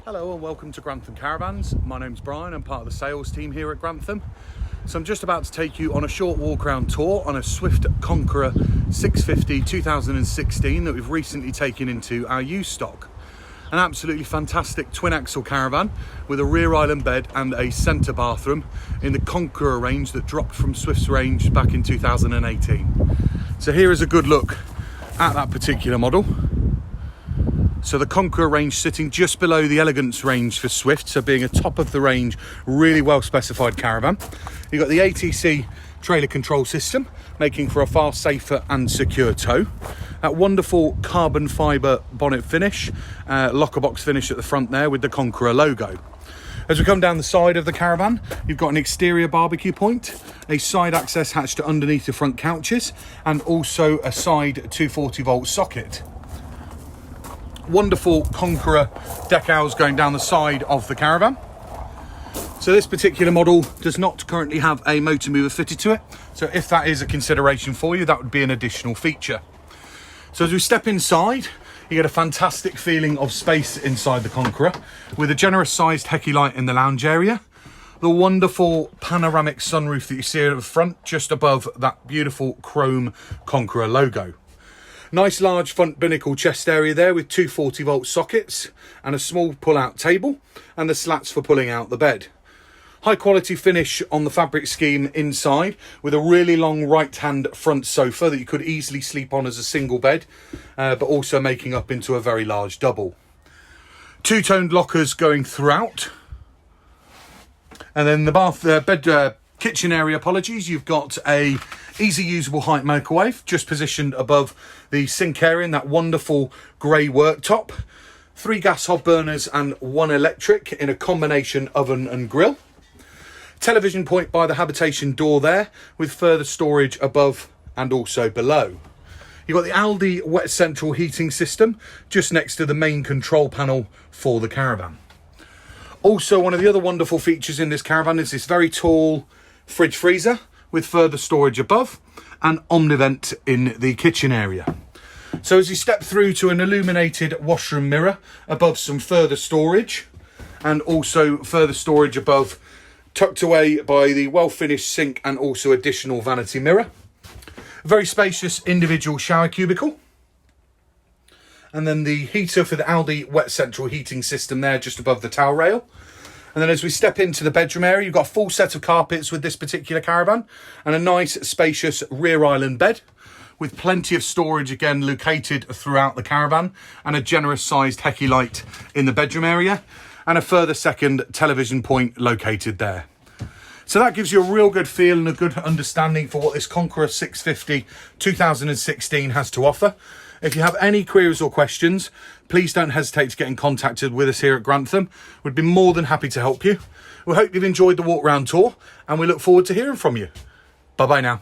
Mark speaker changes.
Speaker 1: Hello and welcome to Grantham Caravans. My name's Brian, I'm part of the sales team here at Grantham. So I'm just about to take you on a short walk around tour on a Swift Conqueror 650 2016 that we've recently taken into our used stock. An absolutely fantastic twin axle caravan with a rear island bed and a centre bathroom in the Conqueror range that dropped from Swift's range back in 2018. So here is a good look at that particular model. So the Conqueror range sitting just below the Elegance range for Swift, so being a top of the range, really well specified caravan. You've got the ATC trailer control system, making for a far safer and secure tow. That wonderful carbon fibre bonnet finish, locker box finish at the front there with the Conqueror logo. As we come down the side of the caravan, you've got an exterior barbecue point, a side access hatch to underneath the front couches, and also a side 240 volt socket. Wonderful Conqueror decals going down the side of the caravan. So this particular model does not currently have a motor mover fitted to it, so if that is a consideration for you, that would be an additional feature. So as we step inside, you get a fantastic feeling of space inside the Conqueror with a generous sized hecky light in the lounge area, the wonderful panoramic sunroof that you see at the front just above that beautiful chrome Conqueror logo. Nice large front binnacle chest area there with two 40 volt sockets and a small pull out table and the slats for pulling out the bed. High quality finish on the fabric scheme inside with a really long right hand front sofa that you could easily sleep on as a single bed, but also making up into a very large double. Two-toned lockers going throughout. And then the kitchen area, you've got a easy usable height microwave just positioned above the sink area in that wonderful grey worktop. 3 gas hob burners and 1 electric in a combination oven and grill. Television point by the habitation door there with further storage above and also below. You've got the Aldi wet central heating system just next to the main control panel for the caravan. Also, one of the other wonderful features in this caravan is this very tall fridge freezer with further storage above and omnivent in the kitchen area. So as you step through to an illuminated washroom mirror above some further storage and also further storage above, tucked away by the well-finished sink and also additional vanity mirror. A very spacious individual shower cubicle. And then the heater for the Aldi wet central heating system there just above the towel rail. And then as we step into the bedroom area, you've got a full set of carpets with this particular caravan and a nice spacious rear island bed with plenty of storage again located throughout the caravan and a generous sized hecky light in the bedroom area and a further second television point located there. So that gives you a real good feel and a good understanding for what this Conqueror 650 2016 has to offer. If you have any queries or questions, please don't hesitate to get in contact with us here at Grantham. We'd be more than happy to help you. We hope you've enjoyed the walk round tour and we look forward to hearing from you. Bye bye now.